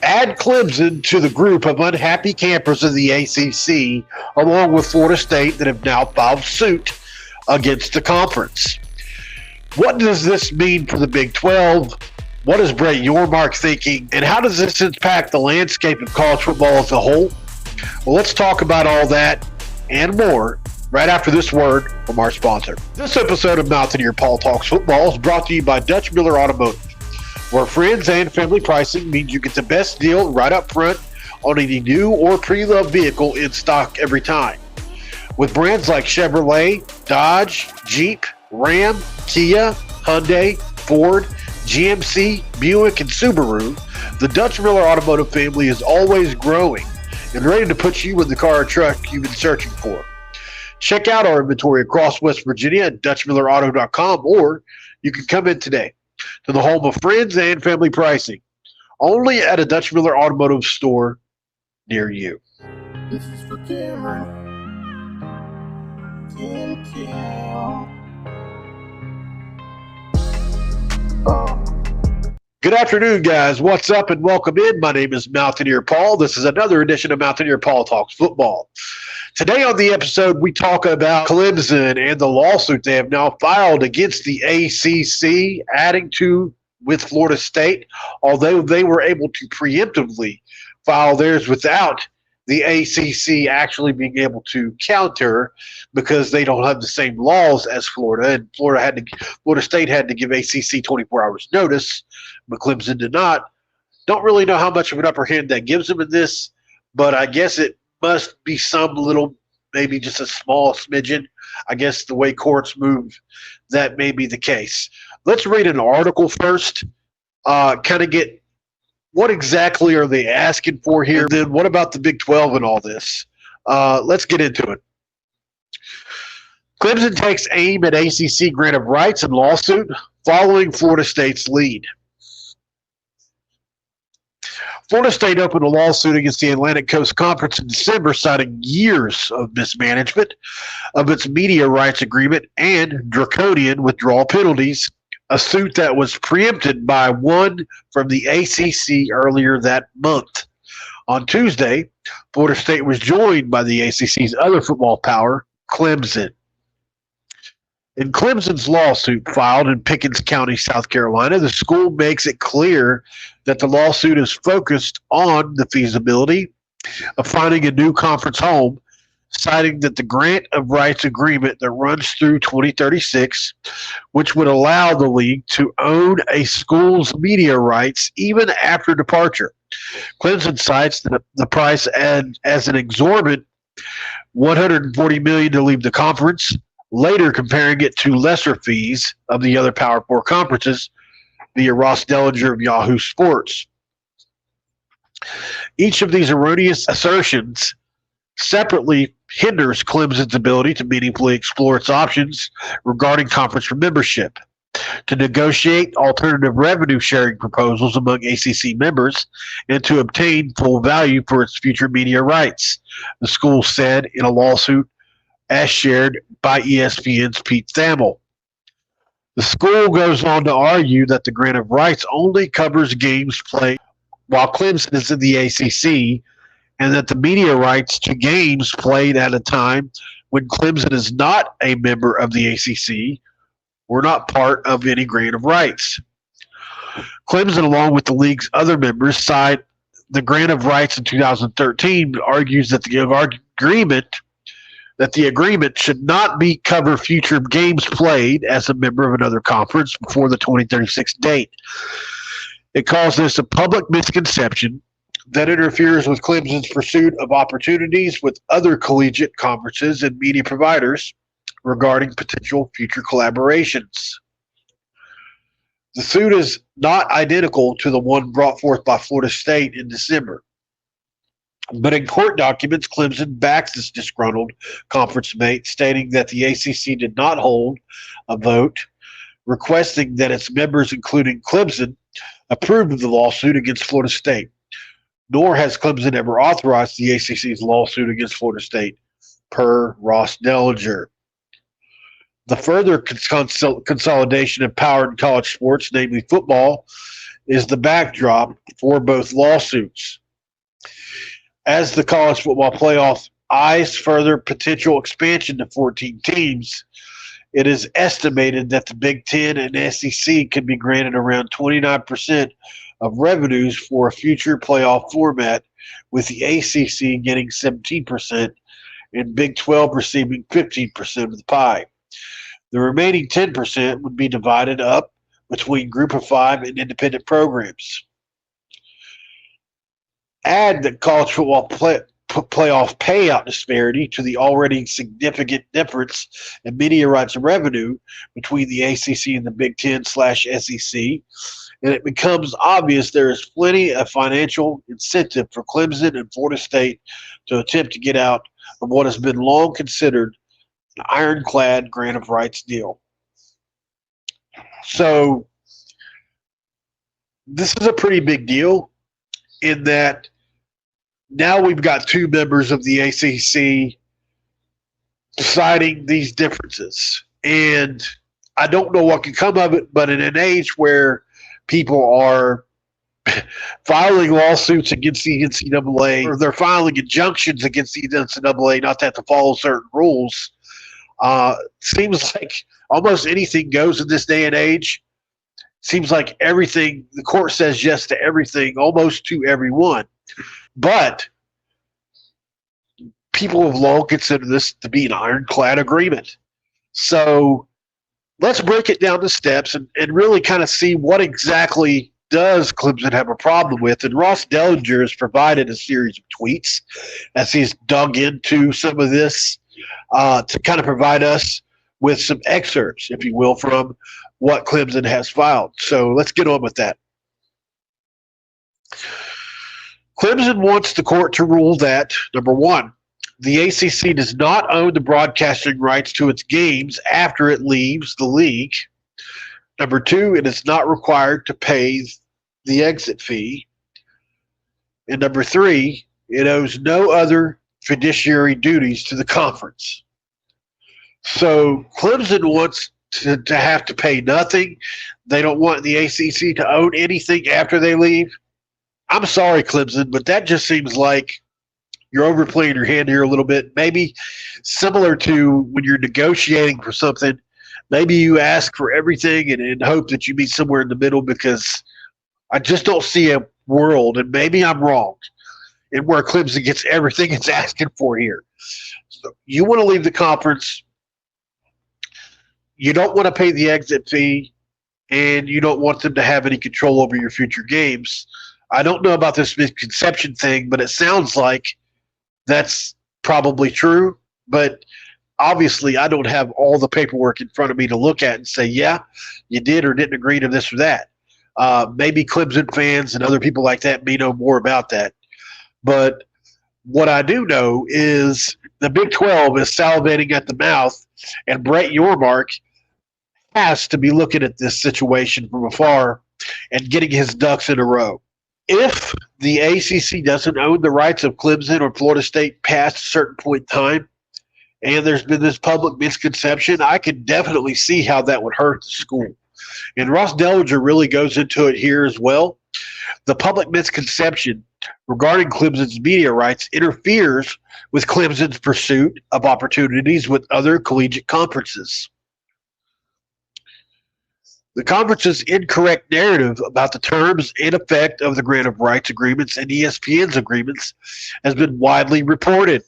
Add Clemson to the group of unhappy campers in the ACC, along with Florida State that have now filed suit against the conference. What does this mean for the Big 12? What is Brett Yormark thinking? And how does this impact the landscape of college football as a whole? Well, let's talk about all that and more right after this word from our sponsor. This episode of Mountaineer Paul Talks Football is brought to you by Dutch Miller Automotive, where friends and family pricing means you get the best deal right up front on any new or pre-loved vehicle in stock every time. With brands like Chevrolet, Dodge, Jeep, Ram, Kia, Hyundai, Ford, GMC, Buick, and Subaru, the Dutch Miller Automotive family is always growing and ready to put you in the car or truck you've been searching for. Check out our inventory across West Virginia at DutchMillerAuto.com, or you can come in today to the home of friends and family pricing, only at a Dutch Miller Automotive store near you. This is for Cameron. Good afternoon, guys. What's up and welcome in. My name is Mountaineer Paul. This is another edition of Mountaineer Paul Talks Football. Today on the episode, we talk about Clemson and the lawsuit they have now filed against the ACC, adding to with Florida State, although they were able to preemptively file theirs without the ACC actually being able to counter because they don't have the same laws as Florida, and Florida State had to give ACC 24 hours notice, but Clemson did not. Don't really know how much of an upper hand that gives them in this, but I guess it must be some little, maybe just a small smidgen. I guess the way courts move, that may be the case. Let's read an article first, kind of get what exactly are they asking for here? And then what about the Big 12 and all this? Let's get into it. Clemson takes aim at ACC grant of rights and lawsuit following Florida State's lead. Florida State opened a lawsuit against the Atlantic Coast Conference in December, citing years of mismanagement of its media rights agreement and draconian withdrawal penalties, a suit that was preempted by one from the ACC earlier that month. On Tuesday, Florida State was joined by the ACC's other football power, Clemson. In Clemson's lawsuit filed in Pickens County, South Carolina, the school makes it clear that the lawsuit is focused on the feasibility of finding a new conference home, citing that the grant of rights agreement that runs through 2036, which would allow the league to own a school's media rights even after departure. Clemson cites the price as an exorbitant $140 million to leave the conference, later comparing it to lesser fees of the other Power Four conferences via Ross Dellinger of Yahoo Sports. Each of these erroneous assertions separately hinders Clemson's ability to meaningfully explore its options regarding conference membership, to negotiate alternative revenue sharing proposals among ACC members, and to obtain full value for its future media rights, the school said in a lawsuit as shared by ESPN's Pete Thamel. The school goes on to argue that the grant of rights only covers games played while Clemson is in the ACC, and that the media rights to games played at a time when Clemson is not a member of the ACC were not part of any grant of rights. Clemson, along with the league's other members, cite the grant of rights in 2013, argues that the agreement should not cover future games played as a member of another conference before the 2036 date. It calls this a public misconception that interferes with Clemson's pursuit of opportunities with other collegiate conferences and media providers regarding potential future collaborations. The suit is not identical to the one brought forth by Florida State in December. But in court documents, Clemson backs its disgruntled conference mate, stating that the ACC did not hold a vote requesting that its members, including Clemson, approved of the lawsuit against Florida State. Nor has Clemson ever authorized the ACC's lawsuit against Florida State, per Ross Dellinger. The further consolidation of power in college sports, namely football, is the backdrop for both lawsuits. As the college football playoff eyes further potential expansion to 14 teams, it is estimated that the Big Ten and SEC could be granted around 29% of revenues for a future playoff format, with the ACC getting 17% and Big 12 receiving 15% of the pie. The remaining 10% would be divided up between Group of Five and independent programs. Add the college football playoff payout disparity to the already significant difference in media rights revenue between the ACC and the Big Ten/SEC, and it becomes obvious there is plenty of financial incentive for Clemson and Florida State to attempt to get out of what has been long considered an ironclad grant of rights deal. So this is a pretty big deal in that now we've got two members of the ACC deciding these differences. And I don't know what can come of it, but in an age where people are filing lawsuits against the NCAA, or they're filing injunctions against the NCAA not to have to follow certain rules, seems like almost anything goes in this day and age. Seems like everything, the court says yes to everything, almost to everyone. But people have long considered this to be an ironclad agreement. So let's break it down to steps and really kind of see what exactly does Clemson have a problem with. And Ross Dellinger has provided a series of tweets as he's dug into some of this to kind of provide us with some excerpts, if you will, from what Clemson has filed. So let's get on with that. Clemson wants the court to rule that, number one, the ACC does not own the broadcasting rights to its games after it leaves the league. Number two, it is not required to pay the exit fee. And number three, it owes no other fiduciary duties to the conference. So Clemson wants to have to pay nothing. They don't want the ACC to own anything after they leave. I'm sorry, Clemson, but that just seems like you're overplaying your hand here a little bit. Maybe similar to when you're negotiating for something, maybe you ask for everything and hope that you meet somewhere in the middle, because I just don't see a world, and maybe I'm wrong, in where Clemson gets everything it's asking for here. So you want to leave the conference. You don't want to pay the exit fee, and you don't want them to have any control over your future games. I don't know about this misconception thing, but it sounds like that's probably true. But obviously, I don't have all the paperwork in front of me to look at and say, yeah, you did or didn't agree to this or that. Maybe Clemson fans and other people like that may know more about that. But what I do know is the Big 12 is salivating at the mouth, and Brett Yormark has to be looking at this situation from afar and getting his ducks in a row. If the ACC doesn't own the rights of Clemson or Florida State past a certain point in time, and there's been this public misconception, I could definitely see how that would hurt the school. And Ross Dellinger really goes into it here as well. The public misconception regarding Clemson's media rights interferes with Clemson's pursuit of opportunities with other collegiate conferences. The conference's incorrect narrative about the terms and effect of the grant of rights agreements and ESPN's agreements has been widely reported.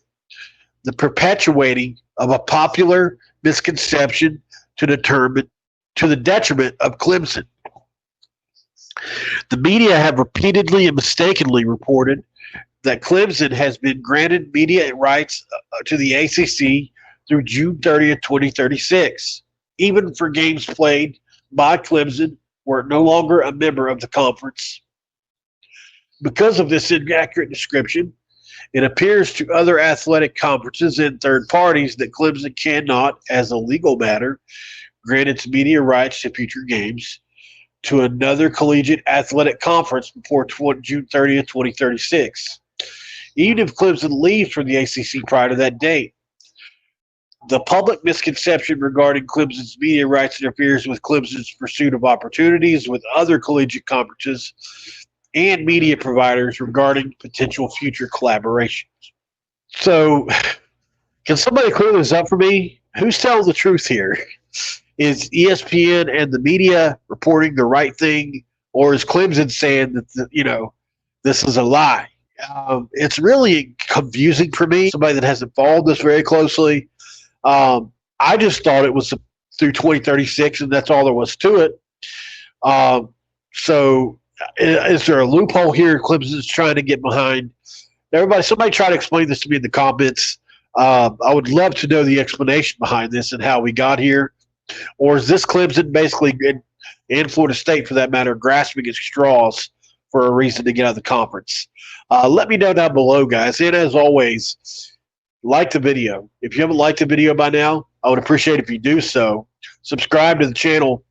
The perpetuating of a popular misconception to the detriment of Clemson. The media have repeatedly and mistakenly reported that Clemson has been granted media rights to the ACC through June 30th, 2036, even for games played by Clemson were no longer a member of the conference. Because of this inaccurate description, it appears to other athletic conferences and third parties that Clemson cannot, as a legal matter, grant its media rights to future games to another collegiate athletic conference before June 30th, 2036, even if Clemson leaves from the ACC prior to that date. The public misconception regarding Clemson's media rights interferes with Clemson's pursuit of opportunities with other collegiate conferences and media providers regarding potential future collaborations. So, can somebody clear this up for me? Who's telling the truth here? Is ESPN and the media reporting the right thing, or is Clemson saying that this is a lie? It's really confusing for me. Somebody that hasn't followed this very closely. I just thought it was through 2036, and that's all there was to it. So, is there a loophole here Clemson's trying to get behind? Somebody try to explain this to me in the comments. I would love to know the explanation behind this and how we got here. Or is this Clemson basically, and Florida State for that matter, grasping at straws for a reason to get out of the conference? Let me know down below, guys. And as always, like the video. If you haven't liked the video by now, I would appreciate if you do so. Subscribe to the channel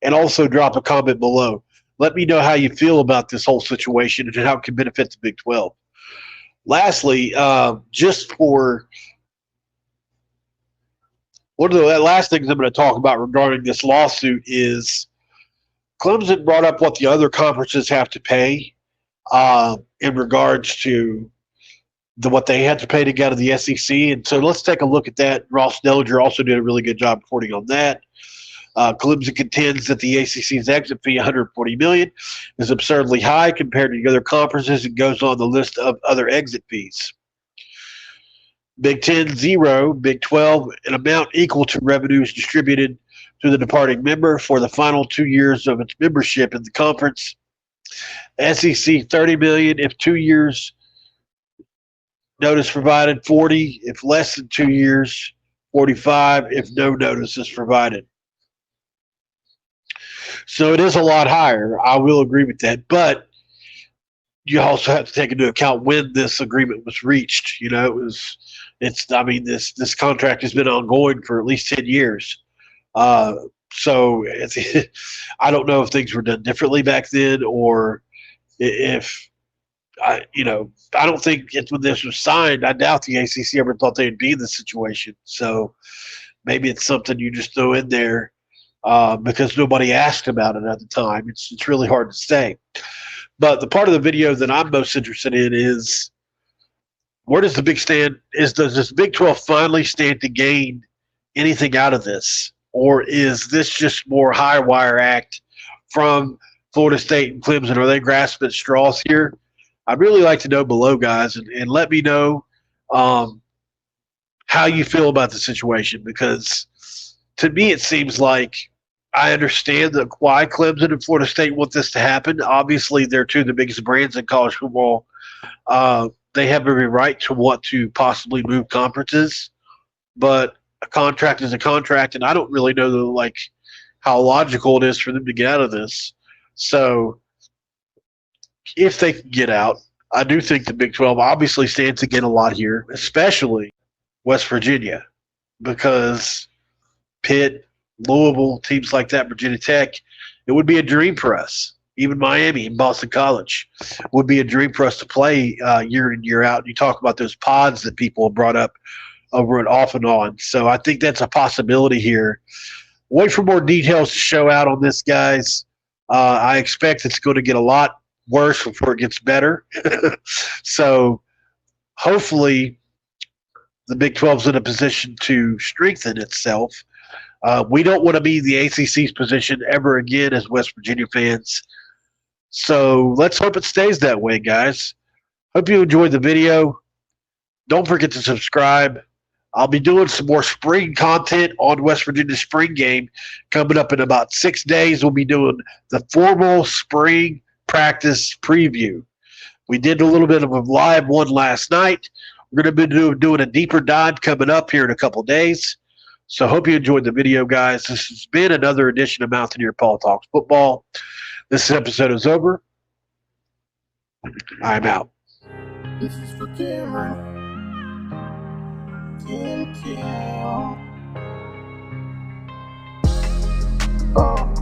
and also drop a comment below. Let me know how you feel about this whole situation and how it can benefit the Big 12. Lastly, just for one of the last things I'm going to talk about regarding this lawsuit is Clemson brought up what the other conferences have to pay in regards to what they had to pay to get out of the SEC. And so let's take a look at that. Ross Dellinger also did a really good job reporting on that. Clemson contends that the ACC's exit fee, $140 million, is absurdly high compared to the other conferences and goes on the list of other exit fees. Big 10, 0. Big 12, an amount equal to revenues distributed to the departing member for the final 2 years of its membership in the conference. SEC, $30 million if 2 years notice provided, $40 if less than 2 years, $45 if no notice is provided. So it is a lot higher. I will agree with that, but you also have to take into account when this agreement was reached. This contract has been ongoing for at least 10 years. So I don't know if things were done differently back then, or if I don't think when this was signed, I doubt the ACC ever thought they'd be in this situation. So maybe it's something you just throw in there because nobody asked about it at the time. It's really hard to say. But the part of the video that I'm most interested in is, where does the Big stand? Does this Big 12 finally stand to gain anything out of this? Or is this just more high wire act from Florida State and Clemson? Are they grasping at straws here? I'd really like to know below, guys, and let me know how you feel about the situation, because to me it seems like I understand why Clemson and Florida State want this to happen. Obviously, they're two of the biggest brands in college football. They have every right to want to possibly move conferences, but a contract is a contract, and I don't really know how logical it is for them to get out of this. So if they can get out, I do think the Big 12 obviously stands to gain a lot here, especially West Virginia, because Pitt, Louisville, teams like that, Virginia Tech, it would be a dream for us. Even Miami and Boston College would be a dream for us to play year in, year out. And you talk about those pods that people have brought up over and off and on. So I think that's a possibility here. Wait for more details to show out on this, guys. I expect it's going to get a lot worse before it gets better. So hopefully the Big 12 is in a position to strengthen itself. We don't want to be the ACC's position ever again as West Virginia fans. So let's hope it stays that way, guys. Hope you enjoyed the video. Don't forget to subscribe. I'll be doing some more spring content on West Virginia spring game coming up in about 6 days. We'll be doing the formal spring practice preview. We did a little bit of a live one last night. We're going to be doing a deeper dive coming up here in a couple days. So hope you enjoyed the video, guys. This has been another edition of Mountaineer Paul Talks Football. This episode is over. I'm out. This is for Cameron. Cam. Oh.